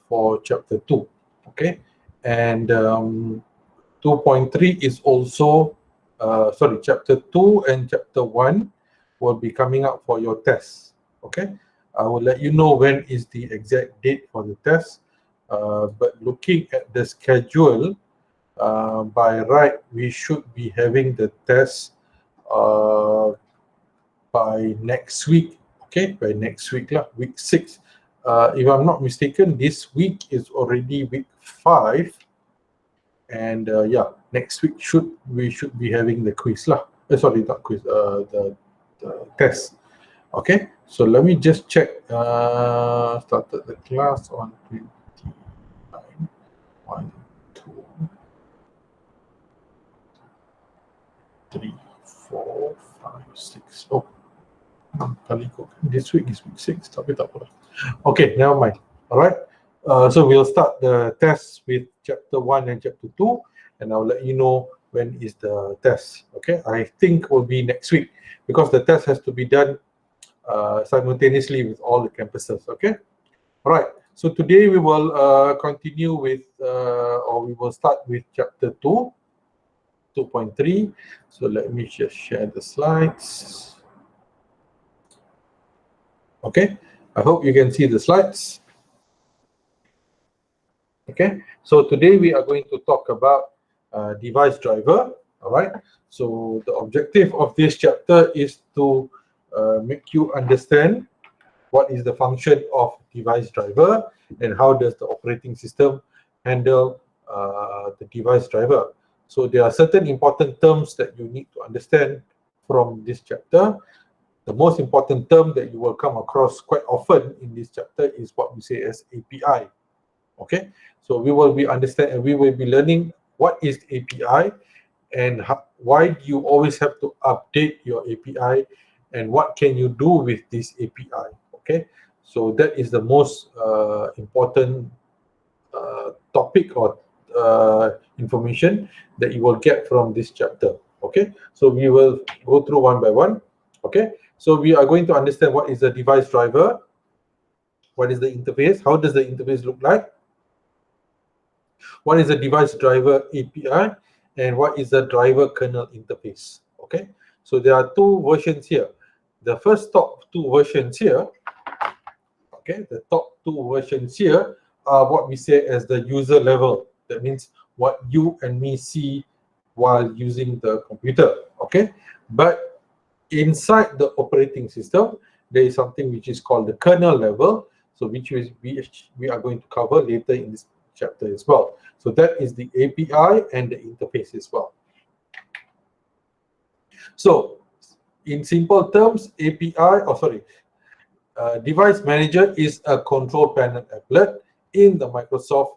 for chapter 2. Okay, and 2.3 is also chapter 2 and chapter 1 will be coming up for your test. Okay, I will let you know when is the exact date for the test, but looking at the schedule, by right we should be having the test by next week. Okay, by next week lah, week 6. If I'm not mistaken, this week is already week 5, and yeah, next week we should be having the quiz lah. Sorry, not quiz. The test. Okay, so let me just check. Started the class on 29. 1, 2, 3, 4, 5, 6. Oh, this week is week 6. Okay, never mind. All right. So we'll start the test with chapter 1 and chapter 2, and I'll let you know when is the test. Okay, I think will be next week, because the test has to be done simultaneously with all the campuses. Okay, all right. So today we will continue with, or we will start with chapter 2, 2.3. So let me just share the slides. Okay, I hope you can see the slides. Okay, so today we are going to talk about device driver. All right, so the objective of this chapter is to make you understand what is the function of device driver and how does the operating system handle the device driver. So there are certain important terms that you need to understand from this chapter. The most important term that you will come across quite often in this chapter is what we say as API. Okay, so we will be learning what is API and why do you always have to update your API and what can you do with this API. Okay, so that is the most important topic or information that you will get from this chapter. Okay, so we will go through one by one. Okay, so we are going to understand what is the device driver, what is the interface, how does the interface look like, what is the device driver API, and what is the driver kernel interface. Okay, so there are two versions here. The first top two versions here, okay, the top two versions here are what we say as the user level. That means what you and me see while using the computer. Okay, but inside the operating system, there is something which is called the kernel level. So which is we are going to cover later in this chapter as well. So that is the API and the interface as well. So in simple terms, device manager is a control panel applet in the Microsoft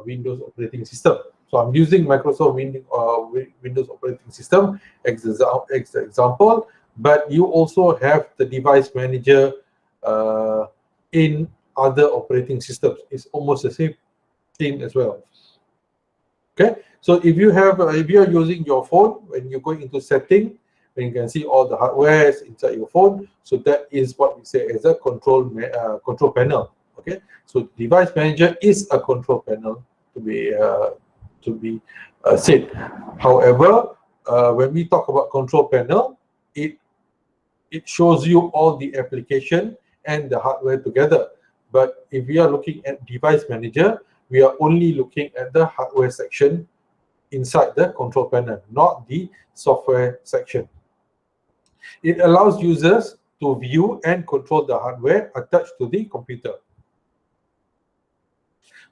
Windows operating system. So I'm using Microsoft Windows operating system as the example, but you also have the device manager in other operating systems. It's almost the same thing as well. Okay, so if you are using your phone, when you go into setting, then you can see all the hardware inside your phone. So that is what we say as a control panel. Okay, so device manager is a control panel to be said. However, when we talk about control panel, it shows you all the application and the hardware together. But if we are looking at device manager, we are only looking at the hardware section inside the control panel, not the software section. It allows users to view and control the hardware attached to the computer.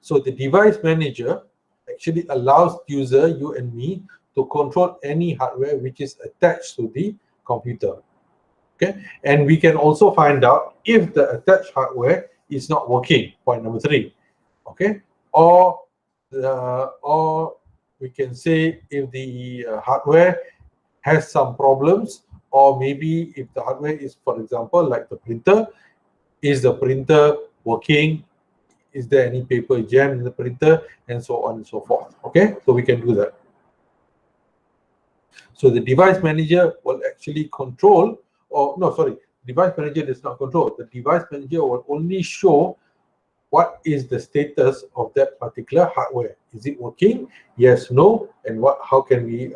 So the device manager actually allows user, you and me, to control any hardware which is attached to the computer. Okay, and we can also find out if the attached hardware is not working. Point number 3. Okay, or we can say if the hardware has some problems, or maybe if the hardware is, for example, like the printer, is the printer working? Is there any paper jam in the printer, and so on and so forth. Okay, so we can do that. So the device manager will actually control, or no, sorry, device manager does not control. The device manager will only show what is the status of that particular hardware. Is it working? Yes, no, and how can we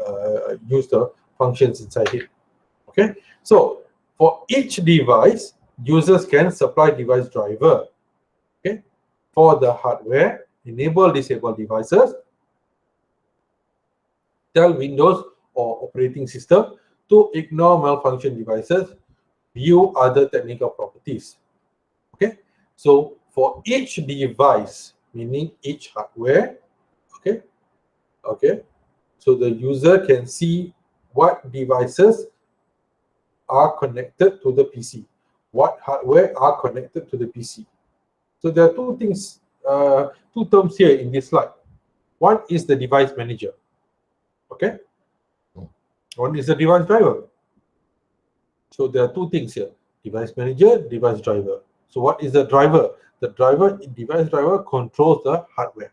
use the functions inside it? Okay, so for each device, users can supply device driver. Okay, for the hardware, enable, disable devices, tell Windows or operating system to ignore malfunction devices, view other technical properties. Okay, so for each device, meaning each hardware, okay, so the user can see what devices are connected to the PC, what hardware are connected to the PC. So there are two things, two terms here in this slide. One is the device manager. Okay, one is the device driver. So there are two things here: device manager, device driver. So what is the driver? The device driver controls the hardware.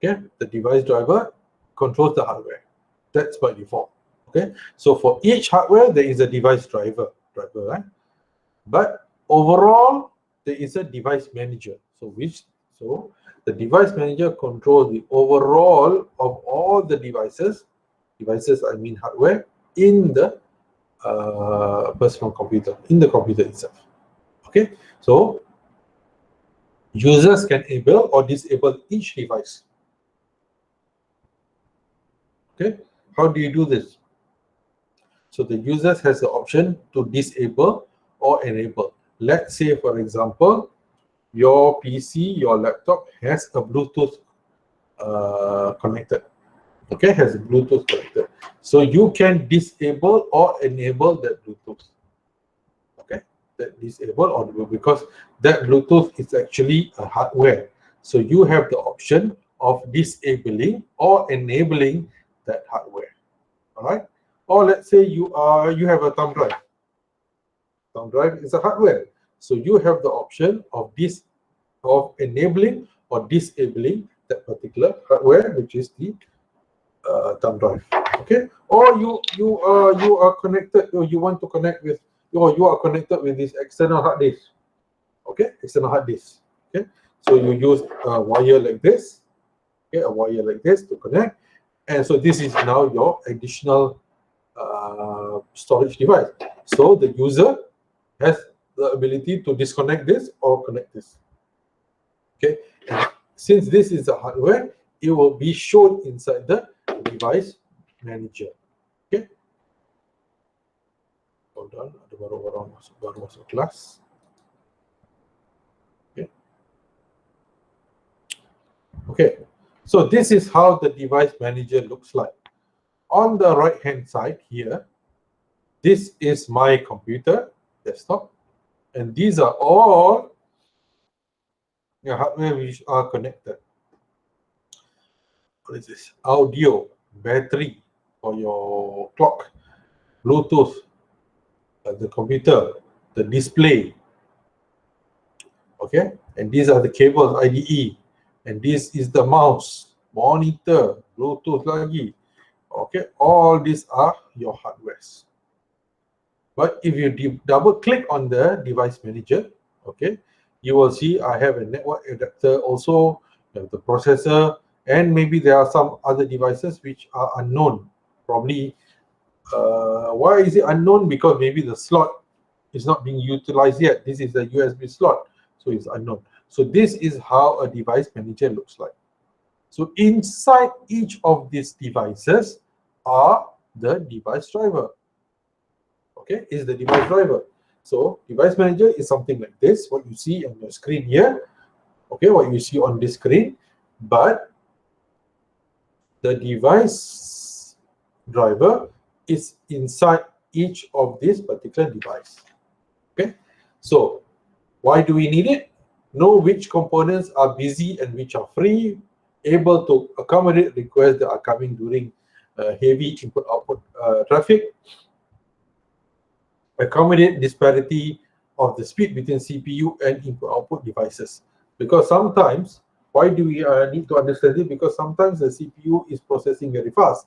Okay, the device driver controls the hardware. That's by default. Okay, so for each hardware there is a device driver, right? But overall there is a device manager. So the device manager controls the overall of all the devices. Devices, I mean hardware, in the personal computer, in the computer itself. Okay, so users can enable or disable each device. Okay, how do you do this? So the user has the option to disable or enable. Let's say, for example, your PC, your laptop has a Bluetooth connected. Okay, has a Bluetooth connected. So you can disable or enable that Bluetooth. Okay, that disable or enable, because that Bluetooth is actually a hardware. So you have the option of disabling or enabling that hardware. All right. Or let's say you have a thumb drive. Thumb drive is a hardware. So you have the option of enabling or disabling that particular hardware, which is the thumb drive. Okay. Or you are connected, or you want to connect with, or you are connected with this external hard disk. Okay, external hard disk. Okay. So you use a wire like this. Okay, a wire like this to connect, and so this is now your additional storage device. So the user has the ability to disconnect this or connect this. Okay, and since this is a hardware, it will be shown inside the device manager. Okay, hold on, ada baru masuk kelas. Okay, okay, so this is how the device manager looks like. On the right hand side here, this is my computer desktop, and these are all hardware which are connected. What is this? Audio, battery for your clock, Bluetooth, the computer, the display. Okay, and these are the cables, IDE, and this is the mouse, monitor, Bluetooth lagi. Okay, all these are your hardwares. But if you double click on the device manager, okay, you will see I have a network adapter also, the processor, and maybe there are some other devices which are unknown. Probably, why is it unknown? Because maybe the slot is not being utilized yet. This is a USB slot, so it's unknown. So this is how a device manager looks like. So inside each of these devices are the device driver. Okay, is the device driver. So device manager is something like this, what you see on your screen here. Okay, what you see on this screen, but the device driver is inside each of this particular device. Okay, so why do we need it? Know which components are busy and which are free, able to accommodate requests that are coming during heavy input-output traffic, accommodate disparity of the speed between CPU and input-output devices. Because sometimes, why do we need to understand it? Because sometimes the CPU is processing very fast,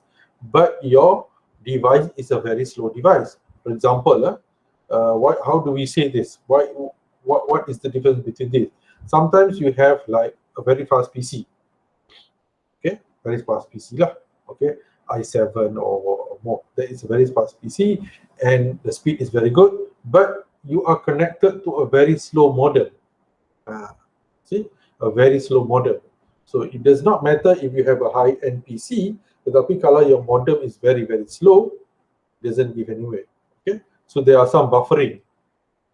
but your device is a very slow device. For example, how do we say this? What is the difference between this? Sometimes you have like a very fast PC. Okay, very fast PC lah. Okay, i7 or more. That is a very fast PC, and the speed is very good. But you are connected to a very slow modem. See, a very slow modem. So it does not matter if you have a high-end PC, tetapi kalau your modem is very slow, doesn't give anyway. Okay, so there are some buffering.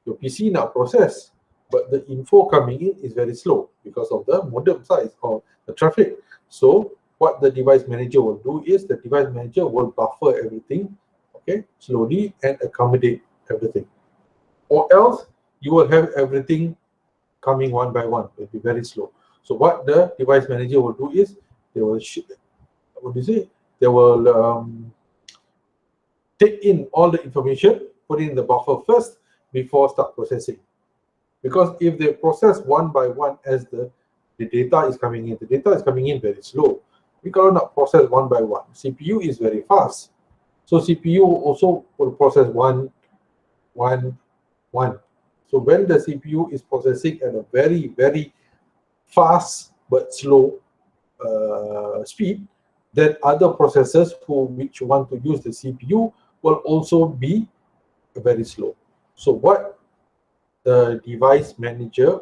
Your PC not process, but the info coming in is very slow because of the modem size or the traffic. So what the device manager will do is the device manager will buffer everything, okay, slowly and accommodate everything. Or else you will have everything coming one by one. It will be very slow. So what the device manager will do is they will they will take in all the information, put in the buffer first before start processing. Because if they process one by one as the data is coming in, the data is coming in very slow. We cannot process one by one. CPU is very fast. So CPU also will process one. So when the CPU is processing at a very fast but slow speed, then other processors which want to use the CPU will also be very slow. So what the device manager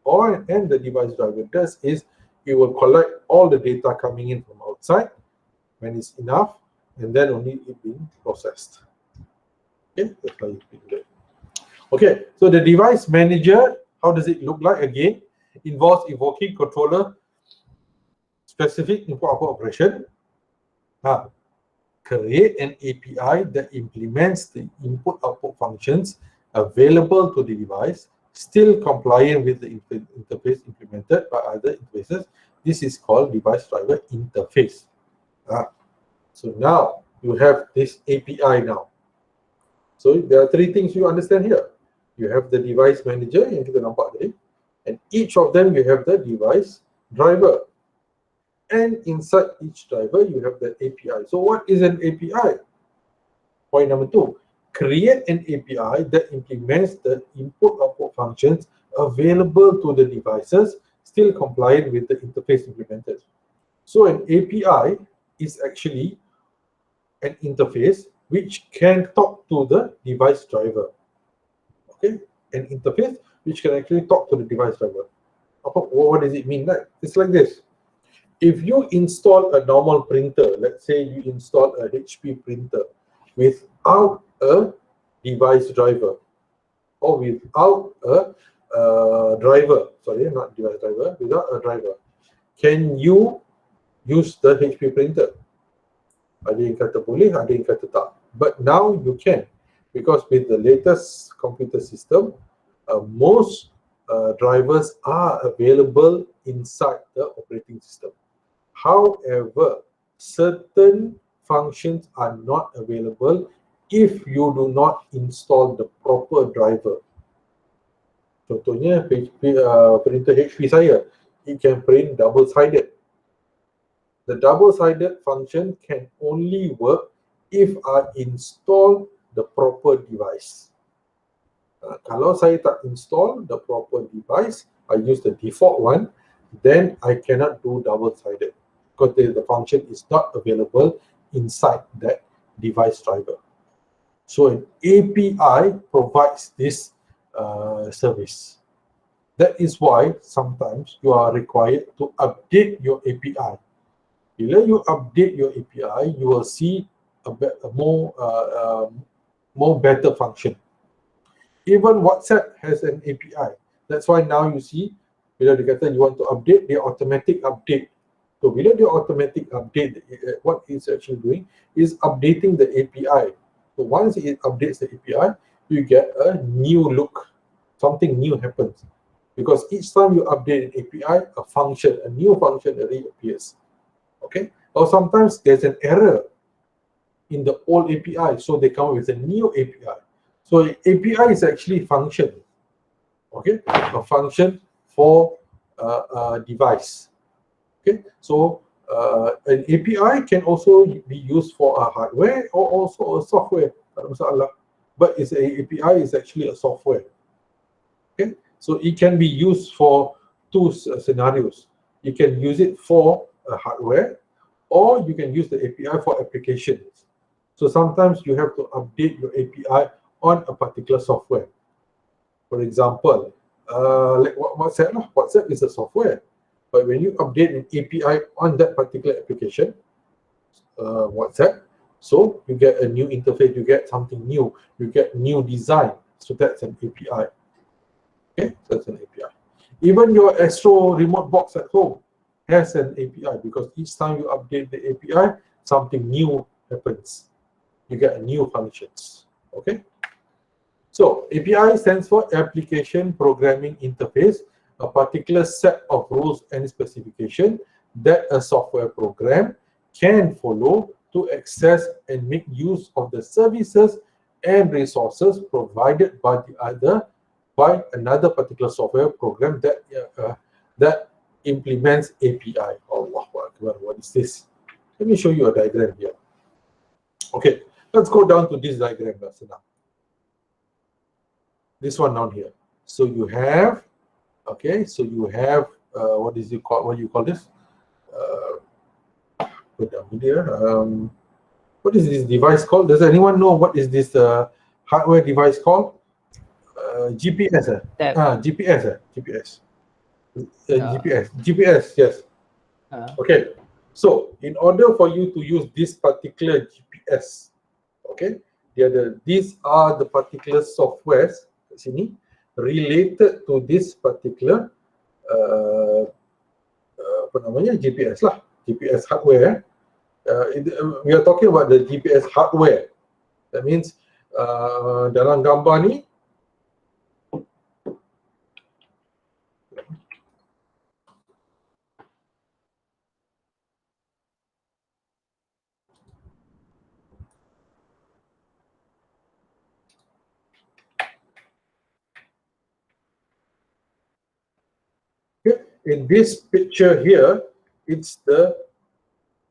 and the device driver does is it will collect all the data coming in from outside when it's enough, and then only it being processed. Okay, that's how it's being done. Okay, so the device manager, how does it look like? Again, involves invoking controller specific input-output operation. Create an API that implements the input-output functions available to the device, still compliant with the interface implemented by other interfaces. This is called device driver interface. So now you have this API now. So there are three things you understand here. You have the device manager yang kita nampak tadi, and each of them you have the device driver. And inside each driver, you have the API. So what is an API? Point number 2, create an API that implements the input-output functions available to the devices, still compliant with the interface implemented. So an API is actually an interface which can talk to the device driver. Okay, an interface which can actually talk to the device driver. What does it mean? It's like this. If you install a normal printer, let's say you install a HP printer without a device driver or without a driver, sorry, not device driver, without a driver, can you use the HP printer? Ada yang kata boleh, ada yang kata tak. But now you can, because with the latest computer system, most drivers are available inside the operating system. However, certain functions are not available if you do not install the proper driver. Contohnya, printer HP saya, it can print double-sided. The double-sided function can only work if I install the proper device. Kalau saya tak install the proper device, I use the default one, then I cannot do double-sided because the function is not available inside that device driver. So an API provides this service. That is why sometimes you are required to update your API. Bila you update your API, you will see a more better function. Even WhatsApp has an API. That's why now you see, bila dia kata you want to update, they automatic update. So bila dia automatic update, what it's actually doing is updating the API. So once it updates the API, you get a new look. Something new happens. Because each time you update an API, a new function already appears. Okay? Or sometimes there's an error in the old API, so they come with a new API. So API is actually a function. Okay? A function for a device. Okay, so an API can also be used for a hardware or also a software. But it's API is actually a software. Okay, so it can be used for two scenarios. You can use it for hardware, or you can use the API for applications. So sometimes you have to update your API on a particular software. For example, like WhatsApp. WhatsApp is a software, but when you update an API on that particular application, WhatsApp, so you get a new interface, you get something new, you get new design. So that's an API. Okay, that's an API. Even your Astro remote box at home has an API, because each time you update the API, something new happens. You get new functions. Okay. So API stands for Application Programming Interface, a particular set of rules and specification that a software program can follow to access and make use of the services and resources provided by another particular software program that implements API. Allahu Akbar, what is this? Let me show you a diagram here. Okay, let's go down to this diagram now. This one down here. So you have, okay, so you have what do you call this? Put down here. What is this device called? Does anyone know what is this hardware device called? GPS. GPS. GPS. GPS. Yes. Okay. So in order for you to use this particular GPS, okay, these are the particular softwares sini related to this particular apa namanya, GPS lah, GPS hardware. We are talking about the GPS hardware. That means dalam gambar ni, in this picture here, it's the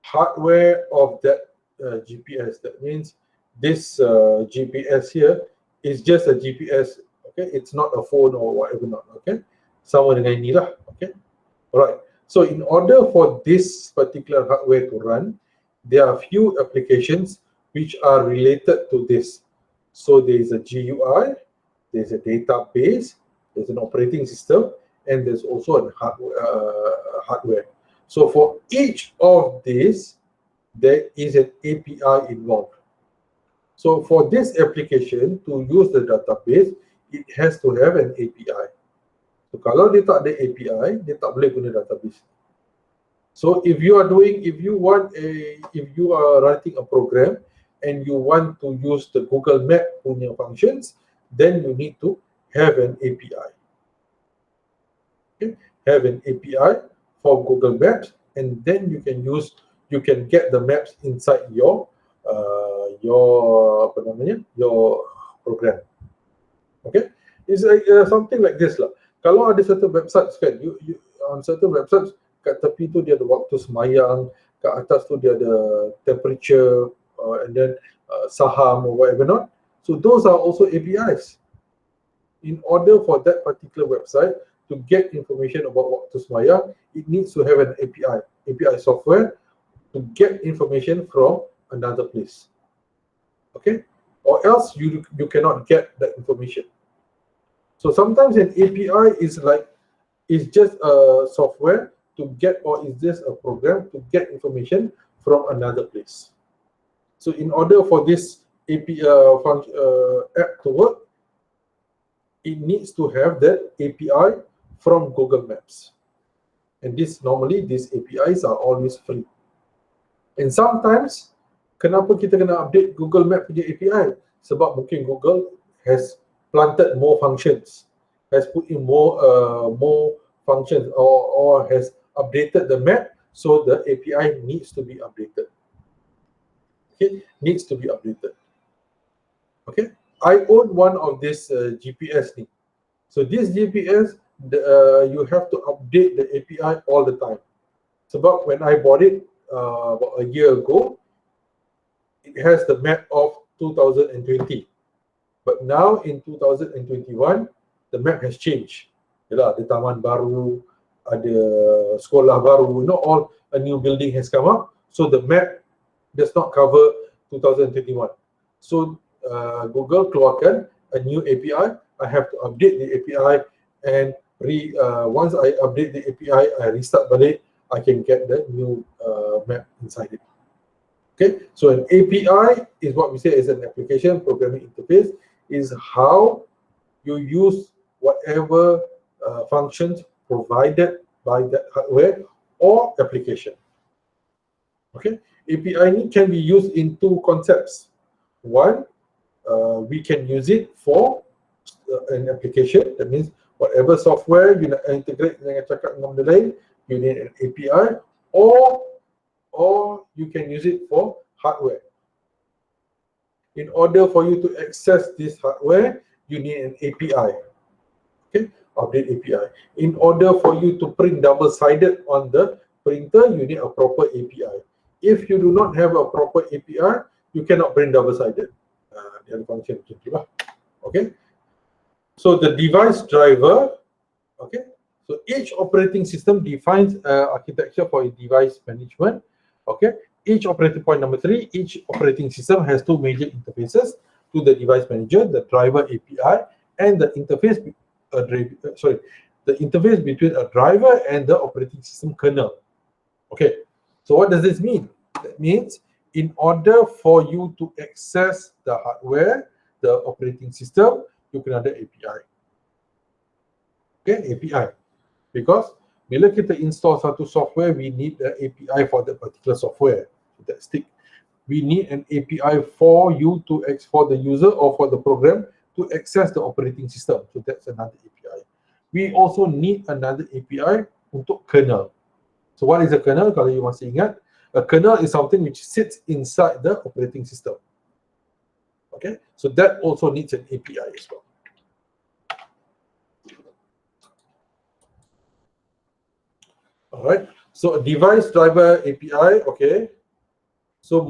hardware of that GPS. That means this GPS here is just a GPS. Okay, it's not a phone or whatever not. Okay, sama dengan ini lah. Okay, alright. So in order for this particular hardware to run, there are few applications which are related to this. So there is a GUI, there's a database, there's an operating system, and there's also a hardware. So for each of these, there is an API involved. So for this application to use the database, it has to have an API. So kalau dia tak ada API, dia tak boleh guna database. So if you are writing a program and you want to use the Google Map punya functions, then you need to have an API. Okay? Have an API for Google Maps, and then you can get the maps inside your program. Okay, it's like something like this lah. Kalau ada certain websites kan, you on certain websites, kat tepi tu dia ada waktu semayang, kat atas tu dia ada temperature, and then saham or whatever not. So those are also APIs. In order for that particular website to get information about waktu semayang, it needs to have an API software to get information from another place. Okay, or else you cannot get that information. So sometimes an API is just a software to get, or is just a program to get information from another place. So in order for this API app to work, it needs to have that API from Google Maps. And normally these APIs are always free. And sometimes, kenapa kita kena update Google Map punya API? Sebab mungkin Google has planted more functions, has put in more functions, or has updated the map, so the API needs to be updated. Okay, needs to be updated. Okay, I own one of this GPS ni. So this GPS, you have to update the API all the time. Sebab when I bought it about a year ago, it has the map of 2020. But now in 2021, the map has changed. Yalah, ada taman baru, ada sekolah baru, all a new building has come up, so the map does not cover 2021. So Google keluarkan a new API. I have to update the API, and once I update the API, I restart balik, I can get the new map inside it. Okay, so an API is what we say is an application programming interface, is how you use whatever functions provided by that hardware or application. Okay, API can be used in two concepts. One, we can use it for an application. That means whatever software you nak integrate dengan cakap dengan benda lain, you need an API, or you can use it for hardware. In order for you to access this hardware, you need an API. Okay, update API. In order for you to print double-sided on the printer, you need a proper API. If you do not have a proper API, you cannot print double-sided. The other function macam itulah. Okay. So the device driver. Okay. So each operating system defines architecture for a device management. Okay. Each operating point number 3, each operating system has two major interfaces to the device manager, the driver API, and the interface, the interface between a driver and the operating system kernel. Okay, so what does this mean? That means in order for you to access the hardware, the operating system, you can ada API. Okay, API. Because bila kita install satu software, we need the API for that particular software. That stick. We need an API for you to for the user or for the program to access the operating system. So that's another API. We also need another API untuk kernel. So what is a kernel? Kalau you masih ingat, a kernel is something which sits inside the operating system. Okay, so that also needs an API as well. All right. So a device driver API. Okay. So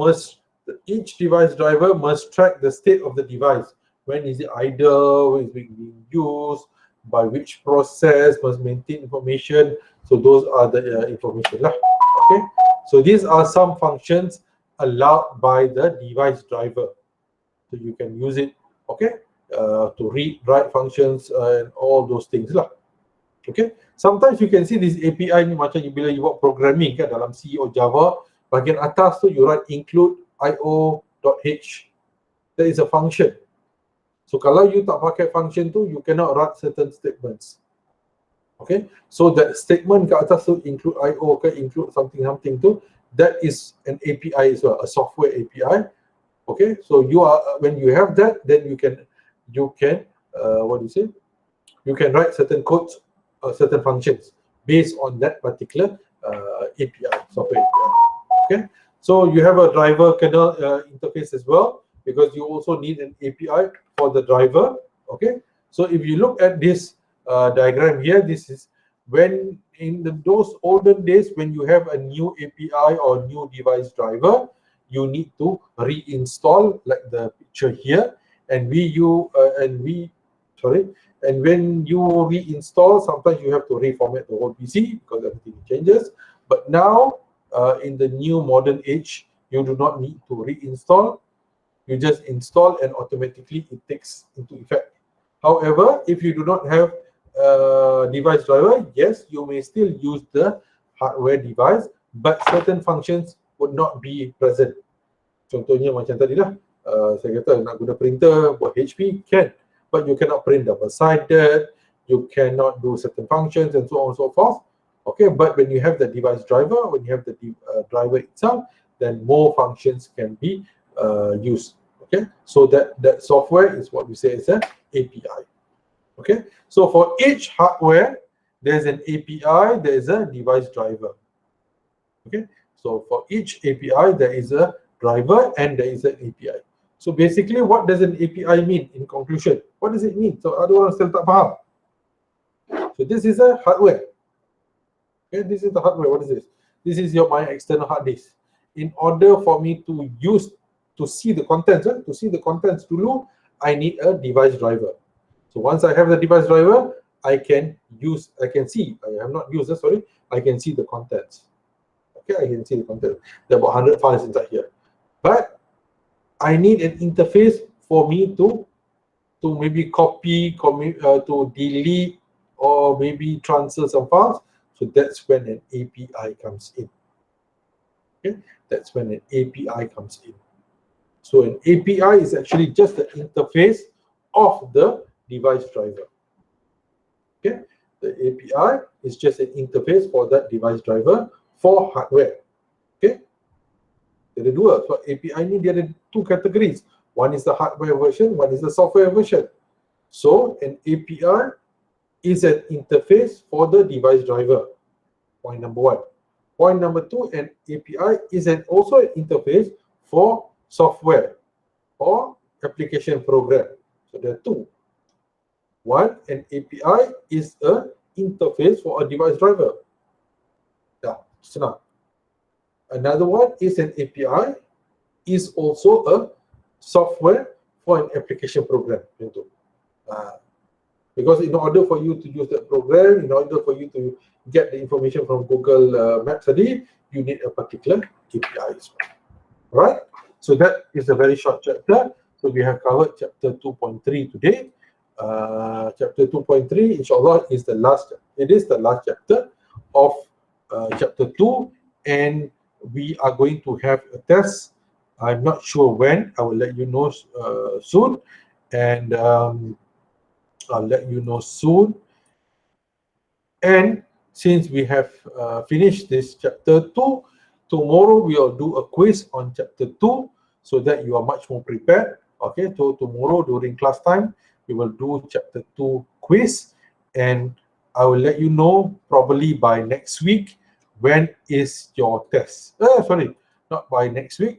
each device driver must track the state of the device. When is it idle? When is it being used? By which process? Must maintain information. So those are the information lah. Okay. So these are some functions allowed by the device driver. So you can use it. Okay. To read, write functions and all those things lah. Okay. Sometimes you can see this API ni macam bila you buat programming kan dalam C or Java. Bahagian atas tu you write include io.h. That is a function. So kalau you tak pakai function tu, you cannot write certain statements. Okay, so that statement kat atas tu include io ke include something tu, that is an API as well, a software API. Okay, so when you have that, then you can what do you say? You can write certain codes, certain functions based on that particular API, software API. Okay, so you have a driver kernel interface as well, because you also need an API for the driver. Okay, so if you look at this diagram here, this is when in those olden days when you have a new API or new device driver, you need to reinstall like the picture here, and when you reinstall, sometimes you have to reformat the whole PC because everything changes. But now in the new modern age, you do not need to reinstall. You just install and automatically it takes into effect. However, if you do not have a device driver, yes, you may still use the hardware device, but certain functions would not be present. Contohnya macam tadi lah, saya kata nak guna printer buat HP, can, but you cannot print double-sided, you cannot do certain functions and so on and so forth. Okay, but when you have the device driver, when you have the driver itself, then more functions can be used. Okay, so that software is what we say is an API. Okay, so for each hardware, there's an API, there is a device driver. Okay, so for each API, there is a driver and there is an API. So basically, what does an API mean in conclusion? What does it mean? So ada orang still tak faham. So this is a hardware. Okay, this is the hardware. What is this? This is my external hard disk. In order for me to see the contents dulu, I need a device driver. So once I have the device driver, I can see, I have not used, sorry, I can see the contents. Okay, I can see the content. There are about 100 files inside here. But I need an interface for me to maybe copy, to delete, or maybe transfer some files. So that's when an API comes in. Okay, that's when an API comes in. So an API is actually just the interface of the device driver. Okay, the API is just an interface for that device driver for hardware. Okay, ada dua. So API ni dia ada two categories. One is the hardware version, one is the software version. So an API is an interface for the device driver. Point number one. Point number two, an API is also an interface for software or application program. So there are two. One, an API is an interface for a device driver. Yeah, senang. Another one is an API is also a software for an application program. Because in order for you to use that program, in order for you to get the information from Google Maps you need a particular API as well. All right, so that is a very short chapter. So we have covered chapter 2.3 today. Chapter 2.3, inshallah, is the last. It is the last chapter of chapter 2, and we are going to have a test. I'm not sure when. I will let you know soon, and I'll let you know soon. And since we have finished this chapter 2, tomorrow we will do a quiz on chapter 2 so that you are much more prepared. Okay, so tomorrow during class time, we will do chapter 2 quiz, and I will let you know probably by next week when is your test. Sorry, not by next week.